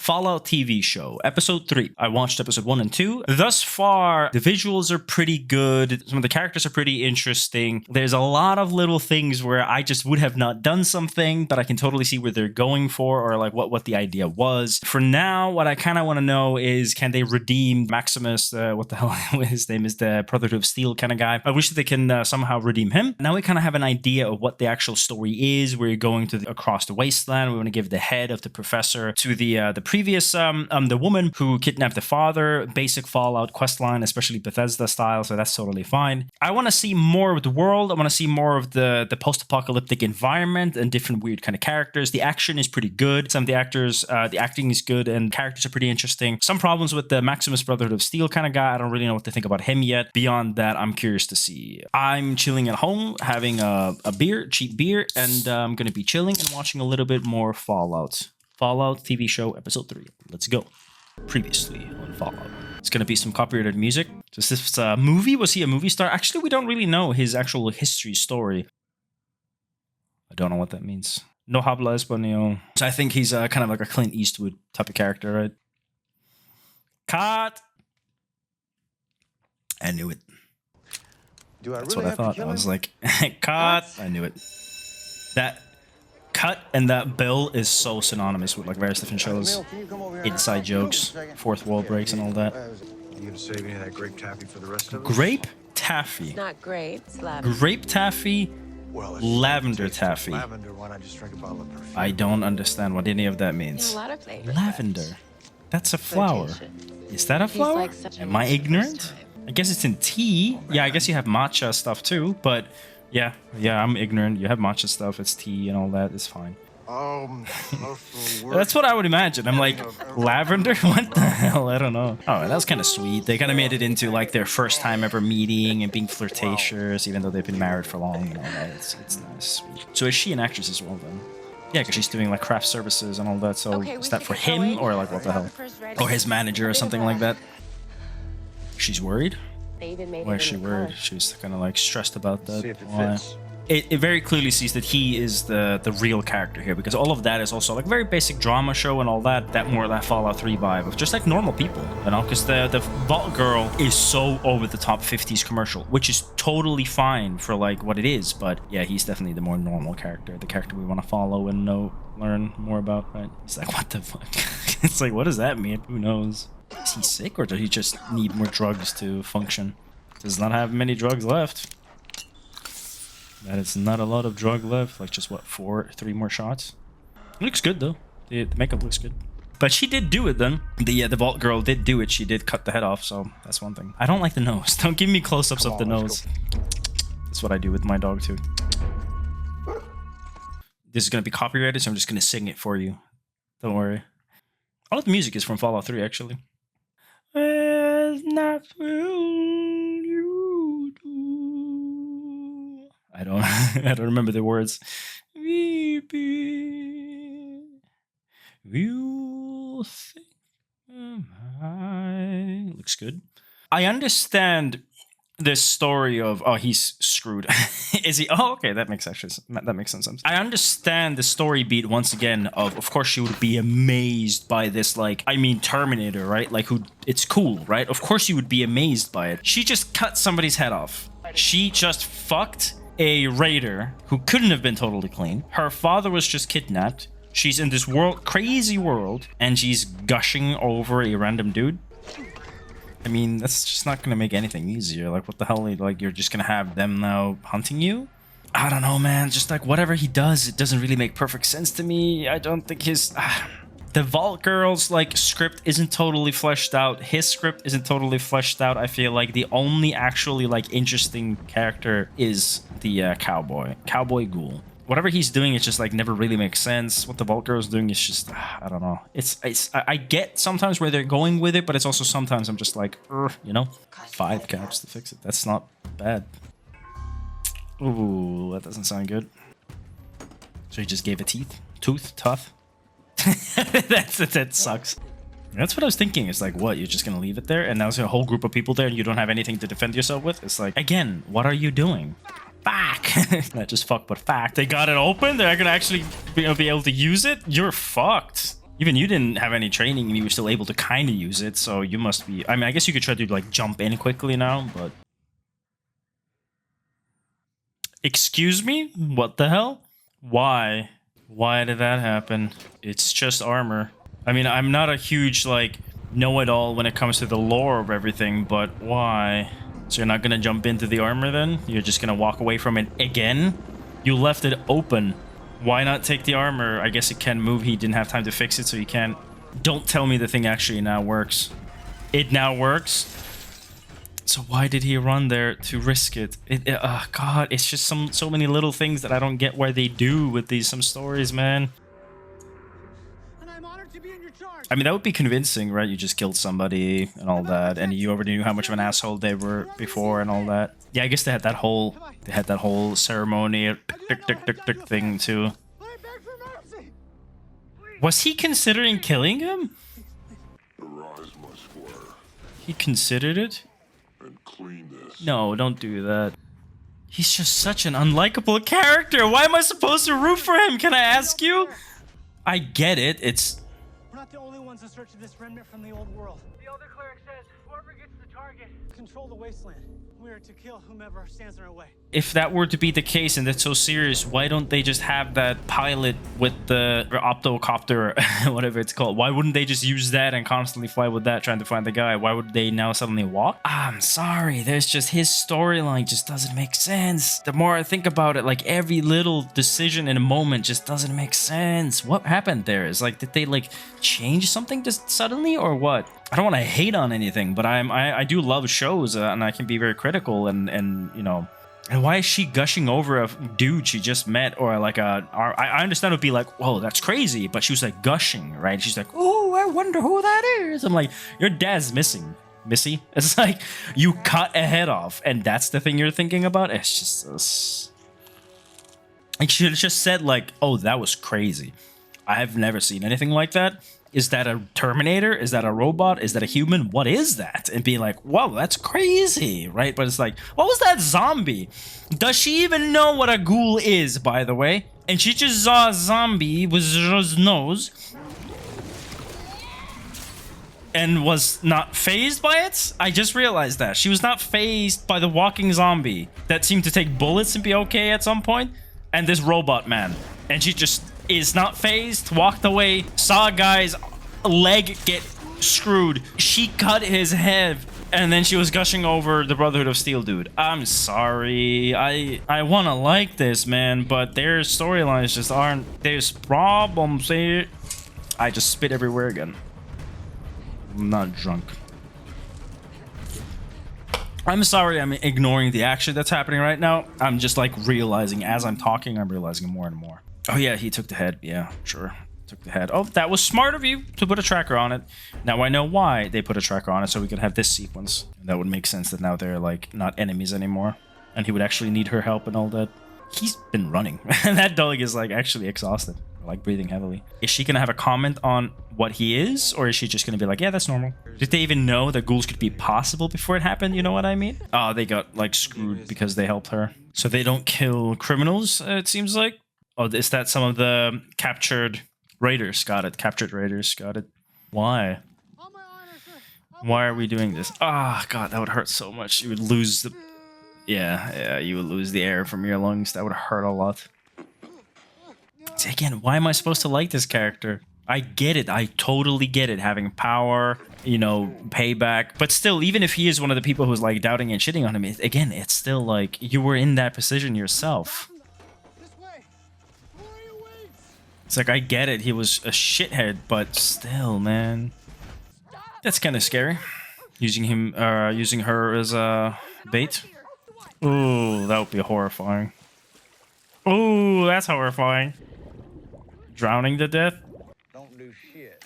Fallout TV show, episode 3. I watched episode 1 and 2. Thus far, the visuals are pretty good. Some of the characters are pretty interesting. There's a lot of little things where I just would have not done something, but I can totally see where they're going for, or like what the idea was. For now, what I kind of want to know is, can they redeem Maximus, what the hell his name is, the Brotherhood of Steel kind of guy. I wish that they can somehow redeem him. Now we kind of have an idea of what the actual story is. We're going to across the wasteland. We want to give the head of the professor to the previous the woman who kidnapped the father. Basic Fallout questline, especially Bethesda style, so that's totally fine. I want to see more of the world. I want to see more of the post-apocalyptic environment and different weird kind of characters. The action is pretty good. Some of the actors, the acting is good, and characters are pretty interesting. Some problems with the Maximus Brotherhood of Steel kind of guy. I don't really know what to think about him yet. Beyond that, I'm curious to see. I'm chilling at home, having a beer, cheap beer, and I'm going to be chilling and watching a little bit more Fallout. Fallout TV show, episode 3. Let's go. Previously on Fallout. It's going to be some copyrighted music. Is this a movie? Was he a movie star? Actually, we don't really know his actual history story. I don't know what that means. No habla español. So I think he's kind of like a Clint Eastwood type of character, right? Cut! I knew it. That's what I thought. I was like, cut! I knew it. That cut and that bill is so synonymous with like various different shows. Inside jokes, fourth wall breaks and all that. You gonna save any of that grape taffy for the rest of us? Grape taffy. It's not grape, it's lavender. Grape taffy, Well, lavender taffy. Lavender, why not just drink a bottle of perfume? I don't understand what any of that There's means. a lot of flavors. Lavender. That's a flower. Is that a flower? like such a Am I mess ignorant? this time. I guess it's in tea. Yeah, I guess you have matcha stuff too, but yeah, I'm ignorant. You have matcha stuff, it's tea and all that, it's fine. That's what I would imagine. I'm like, lavender? What the hell? I don't know. Oh, that was kind of sweet. They kind of made it into like their first time ever meeting and being flirtatious, even though they've been married for long and all that. It's nice, sweet. So is she an actress as well then? Yeah, because she's doing like craft services and all that. So is that for him or like what the hell? Or his manager or something like that? She's worried? Why is she worried? She's kind of like stressed about that. See if it fits. It very clearly sees that he is the real character here, because all of that is also like very basic drama show and all that more of that Fallout 3 vibe of just like normal people, you know, because the Vault Girl is so over the top 50s commercial, which is totally fine for like what it is, but yeah, he's definitely the more normal character, the character we want to follow and learn more about, right? It's like, what the fuck? It's like, what does that mean? Who knows? Is he sick or does he just need more drugs to function? Does not have many drugs left. That is not a lot of drug left. Like just what, 3 more shots? It looks good though. The makeup looks good. But she did do it then. The Vault Girl did do it. She did cut the head off, so that's one thing. I don't like the nose. Don't give me close-ups of the nose. That's what I do with my dog too. This is gonna be copyrighted, so I'm just gonna sing it for you. Don't worry. All of the music is from Fallout 3 actually. I don't remember the words. You think looks good. I understand this story of he's screwed. Is he? Oh, okay, that makes sense. I understand the story beat once again of course she would be amazed by this, like, I mean Terminator, right? Like it's cool, right? Of course you would be amazed by it. She just cut somebody's head off. She just fucked a raider who couldn't have been totally clean. Her father was just kidnapped. She's in this crazy world, and she's gushing over a random dude. I mean, that's just not gonna make anything easier. Like, what the hell? Like, you're just gonna have them now hunting you? I don't know, man. Just like whatever he does, it doesn't really make perfect sense to me. I don't think the Vault Girl's like script isn't totally fleshed out. His script isn't totally fleshed out. I feel like the only actually like interesting character is the cowboy ghoul. Whatever he's doing, it just like never really makes sense. What the Vault Girl's doing is just I don't know. I get sometimes where they're going with it, but it's also sometimes I'm just like, you know, 5 caps to fix it. That's not bad. Ooh, that doesn't sound good. So he just gave a tooth. That sucks. That's what I was thinking. It's like, what, you're just gonna leave it there and now there's a whole group of people there and you don't have anything to defend yourself with? It's like, again, what are you doing? Fuck. Not just fuck, but fact. They got it open? They're gonna actually be able to use it? You're fucked. Even you didn't have any training and you were still able to kind of use it, so you must be... I mean, I guess you could try to, like, jump in quickly now, but... Excuse me? What the hell? Why? Why did that happen? It's just armor. I mean, I'm not a huge, like, know-it-all when it comes to the lore of everything, but why? So you're not gonna jump into the armor then? You're just gonna walk away from it again? You left it open. Why not take the armor? I guess it can move. He didn't have time to fix it, so he can't. Don't tell me the thing actually now works. It now works? So why did he run there to risk it? God, it's just so many little things that I don't get why they do with some stories, man. And I'm honored to be in your charge. I mean, that would be convincing, right? You just killed somebody and all that, and you already knew how much of an asshole they were before and all that. Yeah, I guess they had that whole ceremony thing too. Was he considering killing him? Arise, my squire, He considered it? and clean this. No, don't do that. He's just such an unlikable character. Why am I supposed to root for him? Can I ask you? I get it. It's... We're not the only ones in search of this remnant from the old world. The Elder Cleric says whoever gets the target control the wasteland. We are to kill whomever stands in our way. If that were to be the case and that's so serious, why don't they just have that pilot with the optocopter, whatever it's called? Why wouldn't they just use that and constantly fly with that trying to find the guy? Why would they now suddenly walk? I'm sorry, there's just his storyline just doesn't make sense. The more I think about it, like every little decision in a moment just doesn't make sense. What happened there? Is like, did they like change something just suddenly or what? I don't want to hate on anything, but I do love shows and I can be very critical and you know. And why is she gushing over a dude she just met or like I understand it would be like, whoa, that's crazy, but she was like gushing, right? She's like, oh, I wonder who that is. I'm like, your dad's missing, Missy. It's like you cut a head off and that's the thing you're thinking about. It's just like she should have just said like, oh, that was crazy. I have never seen anything like that. Is that a Terminator? Is that a robot? Is that a human? What is that? And being like, whoa, that's crazy, right? But it's like, what was that zombie? Does she even know what a ghoul is, by the way? And she just saw a zombie with his nose and was not phased by it? I just realized that. She was not phased by the walking zombie that seemed to take bullets and be okay at some point. And this robot man. And she just is not phased, walked away, saw a guy's leg get screwed. She cut his head, and then she was gushing over the Brotherhood of Steel dude. I'm sorry. I want to like this, man, but their storylines just aren't... There's problems here. I just spit everywhere again. I'm not drunk. I'm sorry I'm ignoring the action that's happening right now. I'm just like realizing as I'm talking, I'm realizing more and more. Oh yeah, he took the head. Yeah, sure. Took the head. Oh, that was smart of you to put a tracker on it. Now I know why they put a tracker on it, so we could have this sequence. That would make sense that now they're like not enemies anymore. And he would actually need her help and all that. He's been running. And that dog is like actually exhausted. Like breathing heavily. Is she gonna have a comment on what he is? Or is she just gonna be like, yeah, that's normal? Did they even know that ghouls could be possible before it happened? You know what I mean? Oh, they got like screwed because they helped her. So they don't kill criminals, it seems like. Oh, is that some of the captured raiders? Got it. Captured raiders. Got it. Why? Why are we doing this? Ah, oh, God, that would hurt so much. You would lose the... Yeah, you would lose the air from your lungs. That would hurt a lot. See, again, why am I supposed to like this character? I get it. I totally get it. Having power, you know, payback. But still, even if he is one of the people who's like doubting and shitting on him, again, it's still like you were in that position yourself. It's like, I get it. He was a shithead, but still, man. That's kind of scary. Using her as a bait. Ooh, that would be horrifying. Ooh, that's horrifying. Drowning to death? Don't do shit.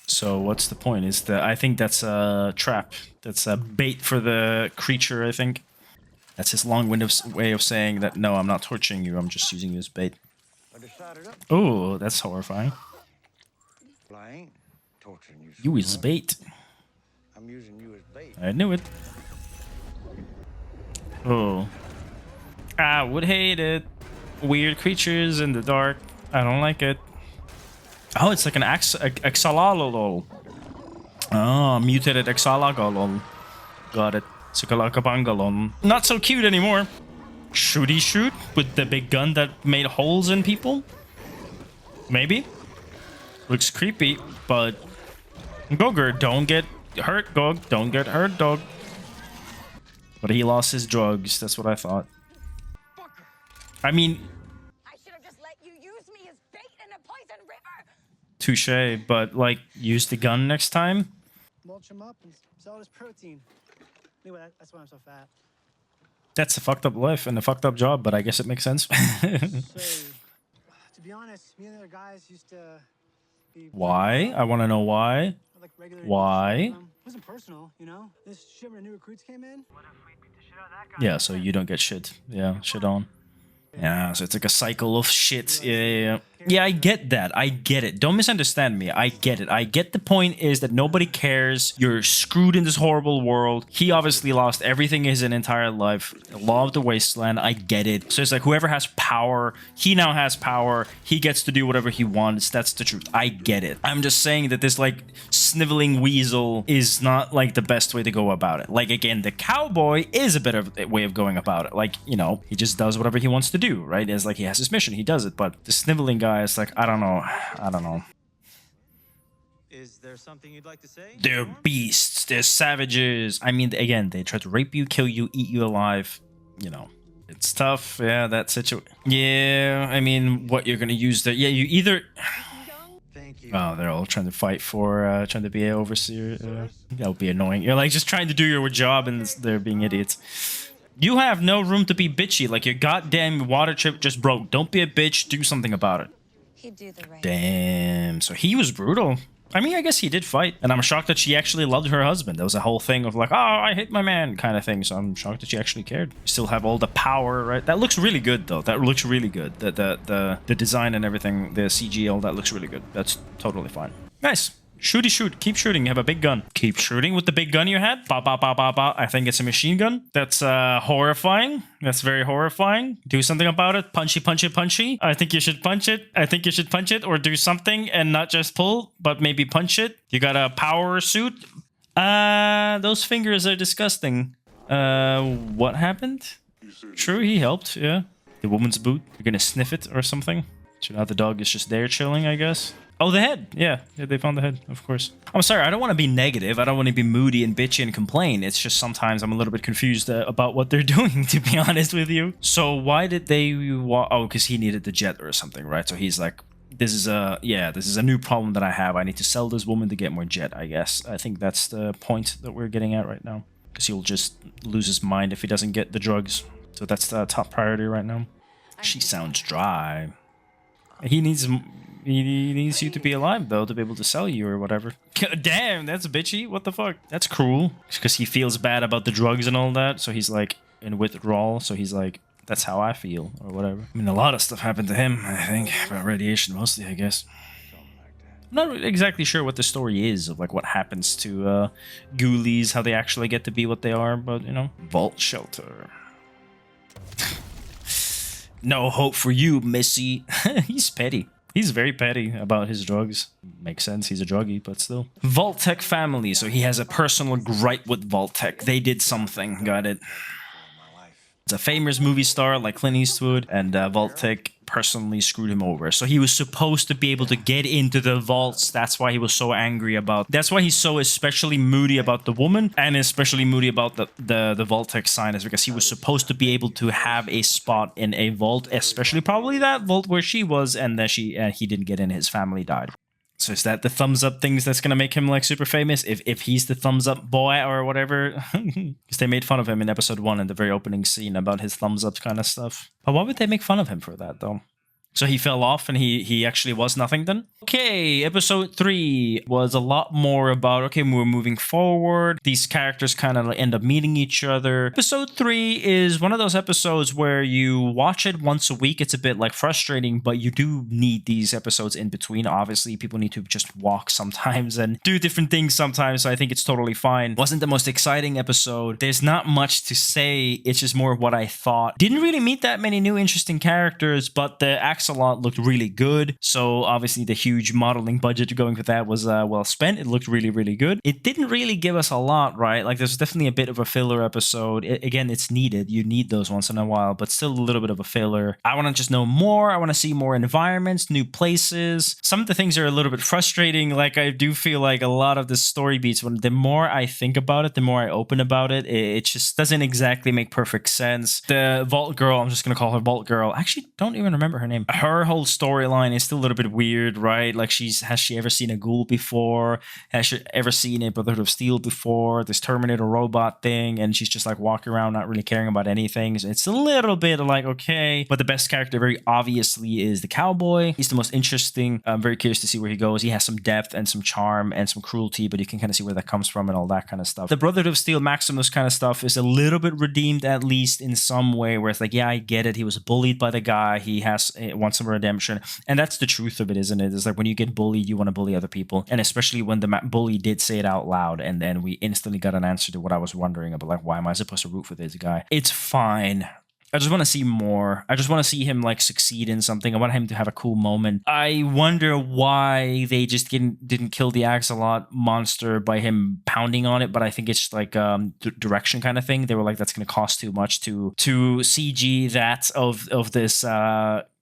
So what's the point? I think that's a trap. That's a bait for the creature, I think. That's his long-winded way of saying that, no, I'm not torturing you. I'm just using you as bait. Oh, that's horrifying. Well, I ain't torturing you. You is bait. I'm using you as bait. I knew it. Oh. I would hate it. Weird creatures in the dark. I don't like it. Oh, it's like an axolotl. Oh, mutated axolotl. Got it. Sikalakabangalon. Not so cute anymore. Shooty shoot with the big gun that made holes in people? Maybe. Looks creepy, but Gogger, don't get hurt, dog. Don't get hurt, dog. But he lost his drugs. That's what I thought. I mean, I should have just let you use me as bait in a poison river. touche, but like, use the gun next time. Mulch him up and sell it as protein. Anyway, that's why I'm so fat. That's a fucked up life and a fucked up job, but I guess it makes sense. So, to be honest, me and the other guys used to be... Why? I want to know why. Like regular Why? It wasn't personal, you know? This shipment of new recruits came in. What if we beat the shit out of that guy? Yeah, so you don't get shit. Yeah, shit on. Yeah, so it's like a cycle of shit. Yeah. Yeah, I get that. I get it. Don't misunderstand me. I get it. I get the point is that nobody cares. You're screwed in this horrible world. He obviously lost everything his entire life. Law of the wasteland. I get it. So it's like whoever has power, he now has power. He gets to do whatever he wants. That's the truth. I get it. I'm just saying that this like sniveling weasel is not like the best way to go about it. Like again, the cowboy is a better way of going about it. Like, you know, he just does whatever he wants to do, right? It's like he has his mission. He does it. But the sniveling guy is like, I don't know. Is there something you'd like to say? They're beasts. They're savages. I mean, again, they try to rape you, kill you, eat you alive. You know, it's tough. Yeah, that situation. Yeah, I mean, what you're gonna use there? Yeah, you either. Thank you. Oh, they're all trying to fight for, trying to be an overseer. That would be annoying. You're like just trying to do your job and they're being idiots. You have no room to be bitchy. Like your goddamn water chip just broke. Don't be a bitch. Do something about it. He'd do the right. Damn. So he was brutal. I mean, I guess he did fight. And I'm shocked that she actually loved her husband. There was a whole thing of like, oh, I hate my man kind of thing. So I'm shocked that she actually cared. You still have all the power, right? That looks really good, though. That looks really good. The design and everything, the CG, all that looks really good. That's totally fine. Nice. Shooty shoot. Keep shooting. You have a big gun. Keep shooting with the big gun you had. Ba ba ba ba ba. I think it's a machine gun. That's horrifying. That's very horrifying. Do something about it. Punchy, punchy, punchy. I think you should punch it. I think you should punch it or do something and not just pull, but maybe punch it. You got a power suit. Those fingers are disgusting. What happened? True, he helped. Yeah. The woman's boot. You're gonna sniff it or something. So now the dog is just there chilling, I guess. Oh, the head. Yeah, they found the head, of course. I'm sorry, I don't want to be negative. I don't want to be moody and bitchy and complain. It's just sometimes I'm a little bit confused about what they're doing, to be honest with you. So why did they... Oh, because he needed the jet or something, right? So he's like, this is a new problem that I have. I need to sell this woman to get more jet, I guess. I think that's the point that we're getting at right now. Because he'll just lose his mind if he doesn't get the drugs. So that's the top priority right now. She sounds dry. He needs you to be alive, though, to be able to sell you or whatever. Damn, that's bitchy. What the fuck? That's cruel. Because he feels bad about the drugs and all that. So he's like in withdrawal. So he's like, that's how I feel or whatever. I mean, a lot of stuff happened to him, I think. About radiation mostly, I guess. I'm not exactly sure what the story is of like what happens to ghoulies, how they actually get to be what they are. But, you know, vault shelter. No hope for you, Missy. He's petty. He's very petty about his drugs. Makes sense, he's a druggie, but still. Vault-Tec family, so he has a personal gripe with Vault-Tec. They did something, got it. It's a famous movie star like Clint Eastwood, and Vault-Tec personally screwed him over. So he was supposed to be able to get into the vaults. That's why he was so angry about... That's why he's so especially moody about the woman, and especially moody about the Vault-Tec sign, is because he was supposed to be able to have a spot in a vault, especially probably that vault where she was, and that he didn't get in, his family died. So is that the thumbs up things that's gonna make him like super famous? If he's the thumbs up boy or whatever? Because they made fun of him in episode 1 in the very opening scene about his thumbs up kind of stuff. But why would they make fun of him for that though? So he fell off and he actually was nothing then? Okay, episode 3 was a lot more about, okay, we're moving forward. These characters kind of end up meeting each other. Episode 3 is one of those episodes where you watch it once a week. It's a bit like frustrating, but you do need these episodes in between. Obviously, people need to just walk sometimes and do different things sometimes, so I think it's totally fine. Wasn't the most exciting episode. There's not much to say. It's just more of what I thought. Didn't really meet that many new interesting characters, but the axolot looked really good. So obviously the huge modeling budget going with that was well spent. It looked really, really good. It didn't really give us a lot, right? Like there's definitely a bit of a filler episode. Again, it's needed. You need those once in a while, but still a little bit of a filler. I want to just know more. I want to see more environments, new places. Some of the things are a little bit frustrating. Like I do feel like a lot of the story beats, when the more I think about it, the more I open about it, it just doesn't exactly make perfect sense. The Vault Girl, I'm just going to call her Vault Girl. I actually don't even remember her name. Her whole storyline is still a little bit weird, right? Like has she ever seen a ghoul before? Has she ever seen a Brotherhood of Steel before? This Terminator robot thing, and she's just like walking around not really caring about anything. So it's a little bit like, okay, but the best character very obviously is the cowboy. He's the most interesting. I'm very curious to see where he goes. He has some depth and some charm and some cruelty, but you can kind of see where that comes from and all that kind of stuff. The Brotherhood of Steel Maximus kind of stuff is a little bit redeemed, at least in some way, where it's like, yeah, I get it. He was bullied by the guy. He wants some redemption. And that's the truth of it, isn't it? It's like when you get bullied, you want to bully other people. And especially when the bully did say it out loud, and then we instantly got an answer to what I was wondering about, like, why am I supposed to root for this guy? It's fine. I just want to see more. I just want to see him like succeed in something. I want him to have a cool moment. I wonder why they just didn't kill the axolot monster by him pounding on it, but I think it's like direction kind of thing. They were like, that's going to cost too much to CG that of this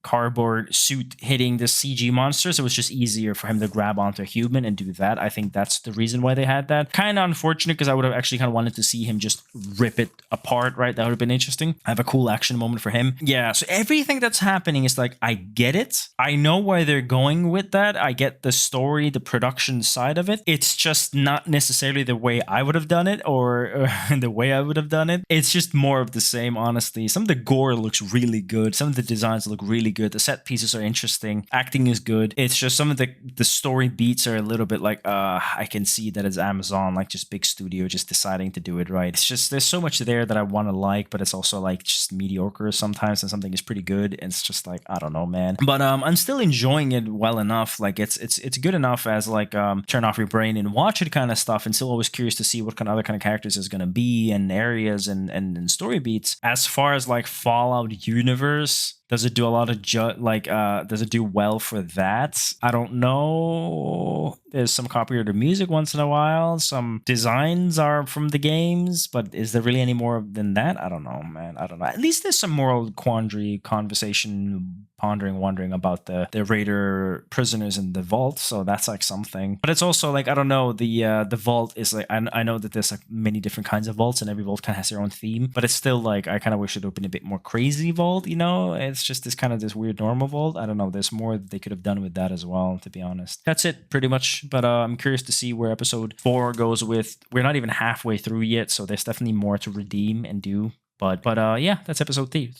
cardboard suit hitting the CG monster, so it was just easier for him to grab onto a human and do that. I think that's the reason why they had that. Kind of unfortunate, because I would have actually kind of wanted to see him just rip it apart, right? That would have been interesting. I have a cool action moment for him. Yeah, so everything that's happening is like, I get it. I know where they're going with that. I get the story, the production side of it. It's just not necessarily the way I would have done it, or the way I would have done it. It's just more of the same, honestly. Some of the gore looks really good. Some of the designs look really good. The set pieces are interesting. Acting is good. It's just some of the story beats are a little bit like, I can see that it's Amazon, like just big studio just deciding to do it right. It's just, there's so much there that I want to like, but it's also like just mediocre sometimes, and something is pretty good. And it's just like, I don't know, man. But I'm still enjoying it well enough. Like it's good enough as like turn off your brain and watch it kind of stuff, and still always curious to see what kind of other kind of characters is going to be, and areas and story beats. As far as like Fallout universe, does it do a lot of does it do well for that? I don't know. There's some copyrighted music once in a while. Some designs are from the games, but is there really any more than that? I don't know, man. I don't know. At least there's some moral quandary, conversation, pondering, wondering about the Raider prisoners in the vault. So that's like something. But it's also like, I don't know. The vault is like, I know that there's like many different kinds of vaults, and every vault kind of has their own theme. But it's still like, I kind of wish it would have been a bit more crazy vault. You know, it's just this kind of this weird normal vault. I don't know. There's more that they could have done with that as well, to be honest. That's it, pretty much. But I'm curious to see where episode 4 goes with. We're not even halfway through yet, so there's definitely more to redeem and do. But yeah, that's episode 3.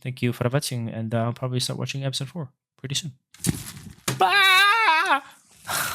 Thank you for watching, and I'll probably start watching episode 4 pretty soon. Bye!